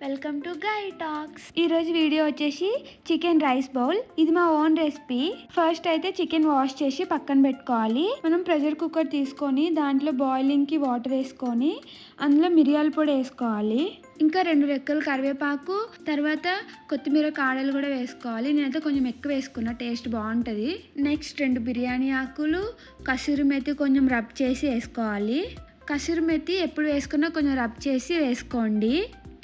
Welcome to guy talks. ఈరోజు video వచ్చేసి chicken rice bowl. ఇది మా ఓన్ రెసిపీ. ఫస్ట్ అయితే చికెన్ వాష్ చేసి పక్కన పెట్టుకోవాలి. మనం ప్రెషర్ కుక్కర్ తీసుకొని దాంట్లో బాయిలింగ్ కి వాటర్ వేసుకొని అందులో మిరియాల పొడి వేసుకోవాలి. ఇంకా 2 రెక్కలు కరివేపాకు, తర్వాత కొత్తిమీర కాడలు కూడా వేసుకోవాలి. నేనైతే కొంచెం ఎక్కువ వేసుకున్నా, టేస్ట్ బాగుంటుంది. నెక్స్ట్ 2 బిర్యానీ ఆకులు, కసూరి మెతి కొంచెం రబ్ చేసి వేసుకోవాలి. కసూరి మెతి ఎప్పుడు వేసుకున్నా కొంచెం రబ్ చేసి వేసుకోండి.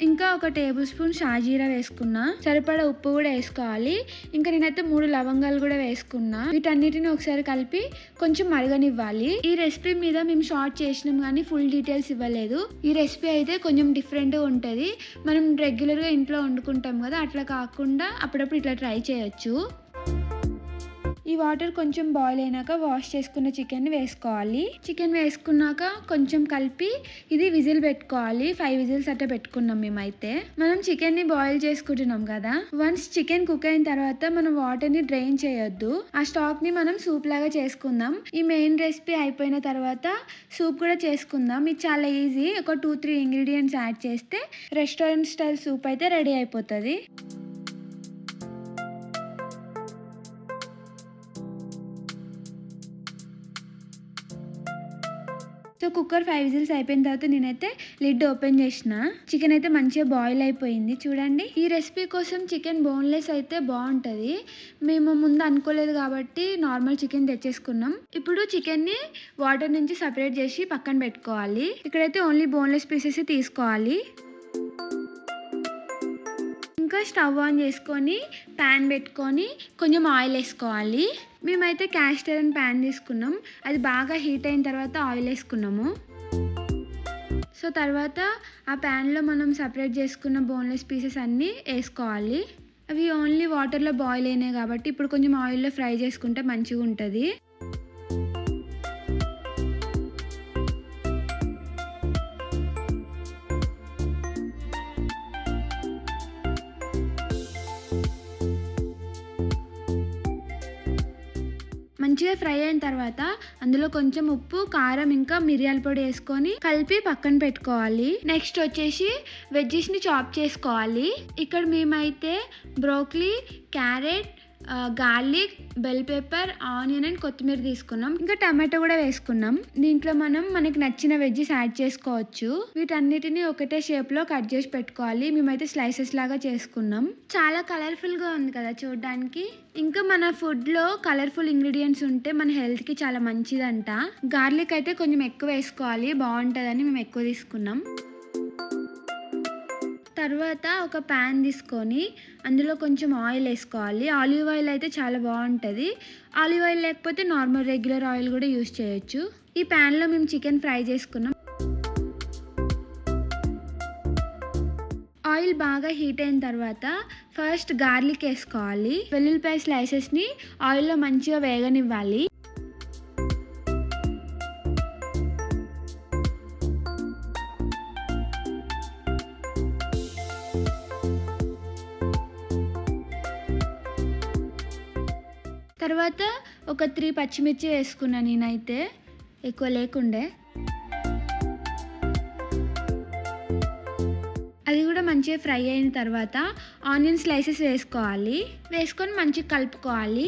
ఇంకా 1 టేబుల్ స్పూన్ షాజీరా వేసుకున్నా. సరిపడా ఉప్పు కూడా వేసుకోవాలి. ఇంకా నేనైతే 3 లవంగాలు కూడా వేసుకున్నా. వీటన్నిటిని ఒకసారి కలిపి కొంచెం మరగనివ్వాలి. ఈ రెసిపీ మీద మేము షార్ట్ చేసినాం కానీ ఫుల్ డీటెయిల్స్ ఇవ్వలేదు. ఈ రెసిపీ అయితే కొంచెం డిఫరెంట్గా ఉంటుంది. మనం రెగ్యులర్గా ఇంట్లో వండుకుంటాం కదా, అట్లా కాకుండా అప్పుడప్పుడు ఇట్లా ట్రై చేయొచ్చు. ఈ వాటర్ కొంచెం బాయిల్ అయినాక వాష్ చేసుకున్న చికెన్ వేసుకోవాలి. చికెన్ వేసుకున్నాక కొంచెం కలిపి ఇది విజిల్ పెట్టుకోవాలి. 5 విజిల్స్ అట్లా పెట్టుకున్నాం మేమైతే. మనం చికెన్ ని బాయిల్ చేసుకుంటున్నాం కదా, వన్స్ చికెన్ కుక్ అయిన తర్వాత మనం వాటర్ ని డ్రైన్ చేయొద్దు. ఆ స్టాక్ ని మనం సూప్ లాగా చేసుకుందాం. ఈ మెయిన్ రెసిపీ అయిపోయిన తర్వాత సూప్ కూడా చేసుకుందాం. ఇది చాలా ఈజీ. ఒక 2-3 ఇంగ్రీడియంట్స్ యాడ్ చేస్తే రెస్టారెంట్ స్టైల్ సూప్ అయితే రెడీ అయిపోతుంది. సో కుక్కర్ 5 విజిల్స్ అయిపోయిన తర్వాత నేనైతే లిడ్ ఓపెన్ చేసిన. చికెన్ అయితే మంచిగా బాయిల్ అయిపోయింది చూడండి. ఈ రెసిపీ కోసం చికెన్ బోన్లెస్ అయితే బాగుంటుంది. మేము ముందు అనుకోలేదు కాబట్టి నార్మల్ చికెన్ తెచ్చేసుకున్నాం. ఇప్పుడు చికెన్ ని వాటర్ నుంచి సపరేట్ చేసి పక్కన పెట్టుకోవాలి. ఇక్కడైతే ఓన్లీ బోన్లెస్ పీసెస్ తీసుకోవాలి. ఇంకా స్టవ్ ఆన్ చేసుకొని ప్యాన్ పెట్టుకొని కొంచెం ఆయిల్ వేసుకోవాలి. మేమైతే క్యాస్ట్ ఐరన్ ప్యాన్ తీసుకున్నాం. అది బాగా హీట్ అయిన తర్వాత ఆయిల్ వేసుకున్నాము. సో తర్వాత ఆ ప్యాన్లో మనం సపరేట్ చేసుకున్న బోన్లెస్ పీసెస్ అన్నీ వేసుకోవాలి. అవి ఓన్లీ వాటర్లో బాయిల్ అయినాయి కాబట్టి ఇప్పుడు కొంచెం ఆయిల్లో ఫ్రై చేసుకుంటే మంచిగా ఉంటుంది. మంచిగా ఫ్రై అయిన తర్వాత అందులో కొంచెం ఉప్పు, కారం, ఇంకా మిరియాల పొడి వేసుకొని కలిపి పక్కన పెట్టుకోవాలి. నెక్స్ట్ వచ్చేసి వెజ్జెస్ ని చాప్ చేసుకోవాలి. ఇక్కడ మేమైతే broccoli, carrot, garlic, bell pepper, onion and కొత్తిమీర తీసుకున్నాం. ఇంకా టమాటో కూడా వేసుకున్నాం. దీంట్లో మనకి నచ్చిన వెజ్జెస్ యాడ్ చేసుకోవచ్చు. వీటన్నిటిని ఒకటే షేప్ లో కట్ చేసి పెట్టుకోవాలి. మేమైతే స్లైసెస్ లాగా చేసుకున్నాం. చాలా కలర్ఫుల్ గా ఉంది కదా చూడడానికి. ఇంకా మన ఫుడ్ లో కలర్ఫుల్ ఇంగ్రీడియంట్స్ ఉంటే మన హెల్త్ కి చాలా మంచిదంట. గార్లిక్ అయితే కొంచెం ఎక్కువ వేసుకోవాలి, బాగుంటుందని మేము ఎక్కువ తీసుకున్నాం. తర్వాత ఒక ప్యాన్ తీసుకొని అందులో కొంచెం ఆయిల్ వేసుకోవాలి. ఆలివ్ ఆయిల్ అయితే చాలా బాగుంటుంది. ఆలివ్ ఆయిల్ లేకపోతే నార్మల్ రెగ్యులర్ ఆయిల్ కూడా యూజ్ చేయొచ్చు. ఈ ప్యాన్లో మేము చికెన్ ఫ్రై చేసుకున్నాం. ఆయిల్ బాగా హీట్ అయిన తర్వాత ఫస్ట్ గార్లిక్ వేసుకోవాలి. వెల్లుల్లిపాయ స్లైసెస్ని ఆయిల్లో మంచిగా వేగనివ్వాలి. తర్వాత ఒక 3 పచ్చిమిర్చి వేసుకున్నాను నేనైతే, ఎక్కువ లేకుండే. అది కూడా మంచిగా ఫ్రై అయిన తర్వాత ఆనియన్ స్లైసెస్ వేసుకోవాలి. వేసుకొని మంచిగా కలుపుకోవాలి.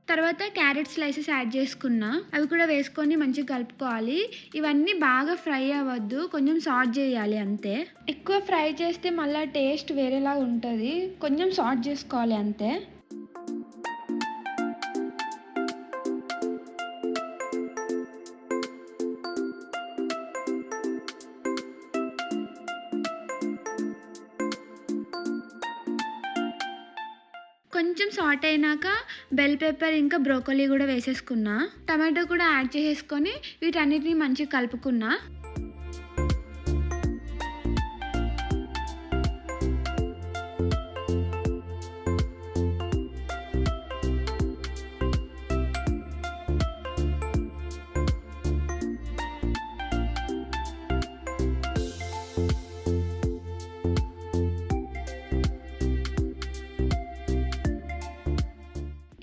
తర్వాత క్యారెట్ స్లైసెస్ యాడ్ చేసుకున్నా. అవి కూడా వేసుకొని మంచిగా కలుపుకోవాలి. ఇవన్నీ బాగా ఫ్రై అవ్వద్దు, కొంచెం సాట్ చేయాలి అంతే. ఎక్కువ ఫ్రై చేస్తే మళ్ళీ టేస్ట్ వేరేలాగా ఉంటుంది. కొంచెం సాట్ చేసుకోవాలి అంతే. కొంచెం సాట్ అయినాక బెల్ పెప్పర్ ఇంకా బ్రోకలీ కూడా వేసేసుకున్నా. టమాటో కూడా యాడ్ చేసేసుకొని వీటన్నిటిని మంచిగా కలుపుకున్నా.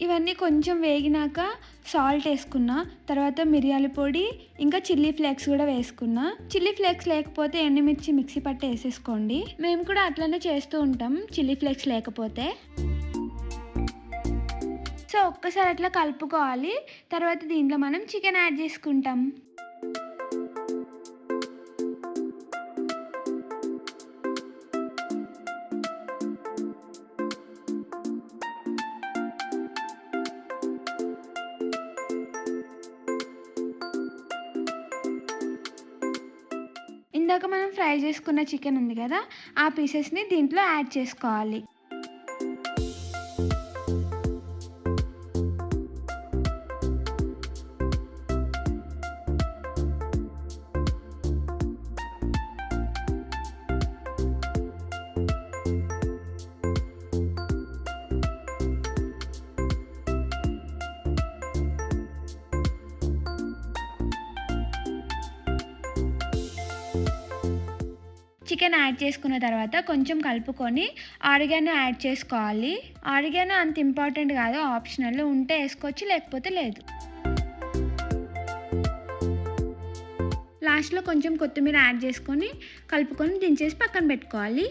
ఇవన్నీ కొంచెం వేగినాక సాల్ట్ వేసుకున్నా, తర్వాత మిరియాల పొడి ఇంకా చిల్లీ ఫ్లేక్స్ కూడా వేసుకున్నా. చిల్లీ ఫ్లేక్స్ లేకపోతే ఎండుమిర్చి మిక్సీ పట్టి వేసేసుకోండి. మేము కూడా అట్లనే చేస్తూ ఉంటాం చిల్లీ ఫ్లేక్స్ లేకపోతే. సో ఒక్కసారి అట్లా కలుపుకోవాలి. తర్వాత దీంట్లో మనం చికెన్ యాడ్ చేసుకుంటాం. ఇందాక మనం ఫ్రై చేసుకున్న చికెన్ ఉంది కదా, ఆ పీసెస్ని దీంట్లో యాడ్ చేసుకోవాలి. చికెన్ యాడ్ చేసుకున్న తర్వాత కొంచెం కలుపుకొని ఆరిగానో యాడ్ చేసుకోవాలి. ఆరిగానో అంత ఇంపార్టెంట్ కాదు, ఆప్షనల్, ఉంటే వేసుకోవచ్చు లేకపోతే లేదు. లాస్ట్లో కొంచెం కొత్తిమీర యాడ్ చేసుకొని కలుపుకొని దించేసి పక్కన పెట్టుకోవాలి.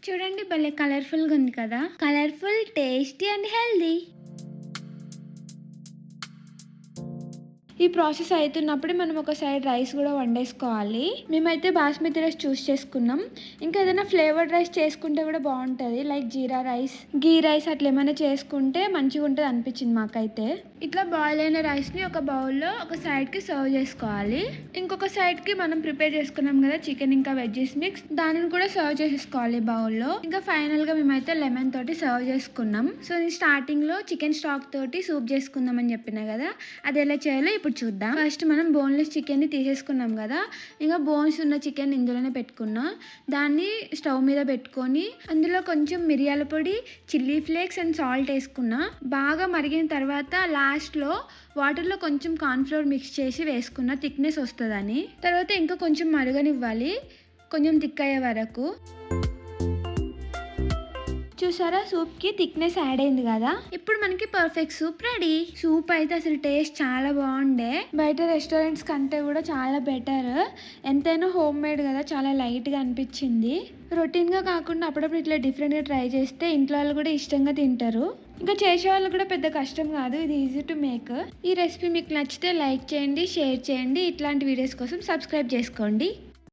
చూడండి భలే కలర్ఫుల్గా ఉంది కదా. Colourful, tasty and healthy. ఈ ప్రాసెస్ అవుతున్నప్పుడు మనం ఒక సైడ్ రైస్ కూడా వండేసుకోవాలి. మేమైతే బాస్మతి రైస్ చూస్ చేసుకున్నాం. ఇంకా ఏదైనా ఫ్లేవర్డ్ రైస్ చేసుకుంటే కూడా బాగుంటుంది, లైక్ జీరా రైస్, గీ రైస్ అట్లా ఏమైనా చేసుకుంటే మంచిగా ఉంటుంది అనిపించింది మాకైతే. ఇట్లా బాయిల్ అయిన రైస్ని ఒక బౌల్లో ఒక సైడ్కి సర్వ్ చేసుకోవాలి. ఇంకొక సైడ్కి మనం ప్రిపేర్ చేసుకున్నాం కదా చికెన్ ఇంకా వెజ్జెస్ మిక్స్, దానిని కూడా సర్వ్ చేసేసుకోవాలి బౌల్లో. ఇంకా ఫైనల్గా మేమైతే లెమన్ తోటి సర్వ్ చేసుకున్నాం. సో నేను స్టార్టింగ్లో చికెన్ స్టాక్ తోటి సూప్ చేసుకుందాం అని చెప్పిన కదా, అది ఎలా చేయాలో ఇప్పుడు చూద్దాం. ఫస్ట్ మనం బోన్లెస్ చికెన్ని తీసేసుకున్నాం కదా, ఇంకా బోన్స్ ఉన్న చికెన్ ఇందులోనే పెట్టుకున్నా. దాన్ని స్టవ్ మీద పెట్టుకొని అందులో కొంచెం మిరియాల పొడి, చిల్లీ ఫ్లేక్స్ అండ్ సాల్ట్ వేసుకున్నా. బాగా మరిగిన తర్వాత లాస్ట్లో వాటర్లో కొంచెం కార్న్ఫ్లోర్ మిక్స్ చేసి వేసుకున్న, థిక్నెస్ వస్తుందని. తర్వాత ఇంకా కొంచెం మరగనివ్వాలి, కొంచెం థిక్ అయ్యే వరకు. చూసారా సూప్కి థిక్నెస్ యాడ్ అయింది కదా, ఇప్పుడు మనకి పర్ఫెక్ట్ సూప్ రెడీ. సూప్ అయితే అసలు టేస్ట్ చాలా బాగుండే, బయట రెస్టారెంట్స్ కంటే కూడా చాలా బెటర్. ఎంతైనా హోమ్ మేడ్ కదా, చాలా లైట్గా అనిపించింది. రొటీన్గా కాకుండా అప్పుడప్పుడు ఇట్లా డిఫరెంట్గా ట్రై చేస్తే ఇంట్లో వాళ్ళు కూడా ఇష్టంగా తింటారు. ఇంకా చేసే వాళ్ళు కూడా పెద్ద కష్టం కాదు, ఇది ఈజీ టు మేక్. ఈ రెసిపీ మీకు నచ్చితే లైక్ చేయండి, షేర్ చేయండి. ఇట్లాంటి వీడియోస్ కోసం సబ్స్క్రైబ్ చేసుకోండి.